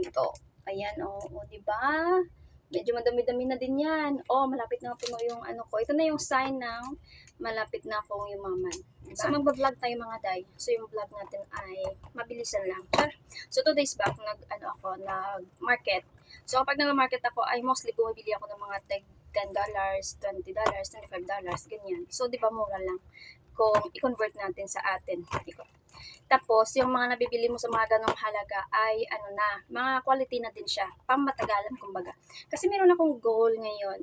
Ito. Ayan, di ba? Medyo madami-dami na din yan. Malapit na puno yung ano ko. Ito na yung sign ng malapit na akong yumaman. Diba? So, magbablog tayo mga day. So, yung vlog natin ay mabilisan lang. So, 2 days back, nag-market. So, kapag nag-market ako, ay mostly bumibili ako ng mga tag $10, $20, $25, ganyan. So, di ba mura lang kung i-convert natin sa atin. Tapos, yung mga nabibili mo sa mga ganong halaga ay mga quality na din siya. Pamatagalan, kumbaga. Kasi meron akong goal ngayon.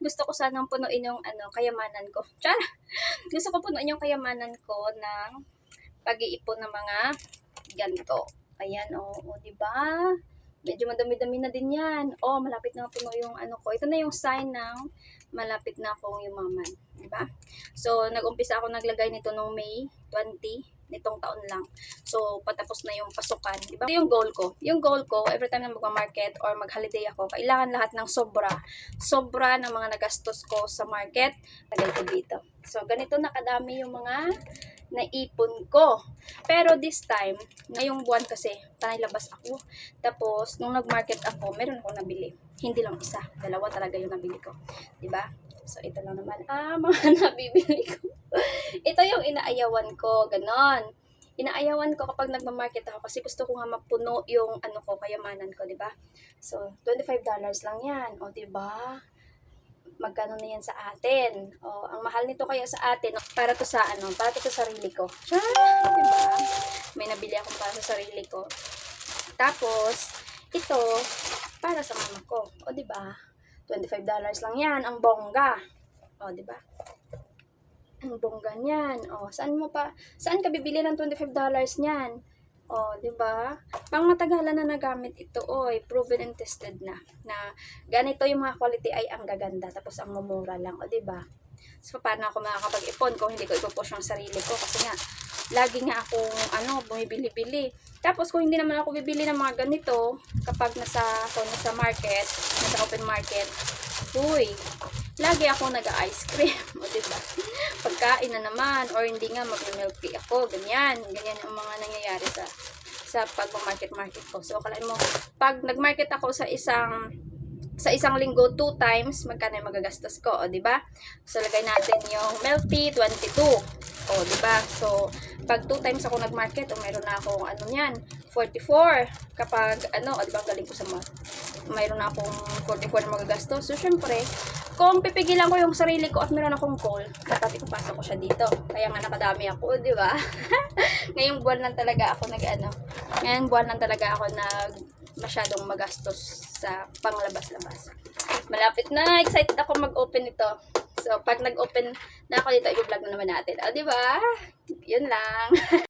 Gusto ko sanang punuin yung kayamanan ko. Gusto ko punuin yung kayamanan ko ng pag-iipon ng mga ganito. Ayan, di ba? Medyo madami-dami na din yan. Malapit na puno yung ko. Ito na yung sign ng malapit na akong yumaman. Diba? So, nag-umpisa ako naglagay nito noong May 20, nitong taon lang. So, patapos na yung pasukan. Diba? Ito yung goal ko. Yung goal ko, every time na mag-market or mag-holiday ako, kailangan lahat ng sobra. Sobra ng mga nagastos ko sa market, lagay ko dito. So, ganito na kadami yung mga naipon ko. Pero this time, ngayong buwan kasi, tanay labas ako. Tapos, nung nag-market ako, meron akong nabili. Hindi lang isa. 2 talaga yung nabili ko. Diba? So, ito lang naman mga nabibili ko. Ito yung inaayawan ko. Ganon. Inaayawan ko kapag nagma-market ako kasi gusto ko nga mapuno yung kayamanan ko, diba? So, $25 lang yan. Diba? Magkano na yan sa atin? Ang mahal nito kaya sa atin, para to sa sarili ko. Diba? May nabili akong para sa sarili ko. Tapos, ito, para sa mama ko. Diba? $25 lang yan, ang bongga. Diba? Ang bongga niyan. Saan ka bibili ng $25 niyan? Diba? Pang matagalan na nagamit ito, proven and tested na ganito yung mga quality ay ang gaganda, tapos ang mumura lang, diba? So, paano ako makakapag-ipon kung hindi ko ipupush ang sarili ko? Kasi nga, lagi nga akong bumibili-bili. Tapos, kung hindi naman ako bibili ng mga ganito, kapag nasa market, nasa open market, lagi ako nag-ice cream, diba? Pagkain na naman, or hindi nga mag-milk tea ako, ganyan yung mga nangyayari sa pag-market ko. So, akalain mo, pag nag-market ako sa isang linggo 2 times, magkano yung magagastos ko, diba? So, lagay natin yung milk tea, 22. Diba? So, pag 2 times ako nag-market, meron na akong 44. Kapag diba, galing ko sa math. Mayroon na akong 44 na magagastos. So, syempre, kung pipigilan ko yung sarili ko at meron akong goal, dapat ipapasok ko siya dito. Kaya nga nakadami ako, di ba? Ngayong buwan lang talaga ako masyadong magastos sa panglabas-labas. Malapit na, excited ako mag-open ito. So, pag nag-open na ako dito, i-vlog na naman natin. Di ba? Yun lang.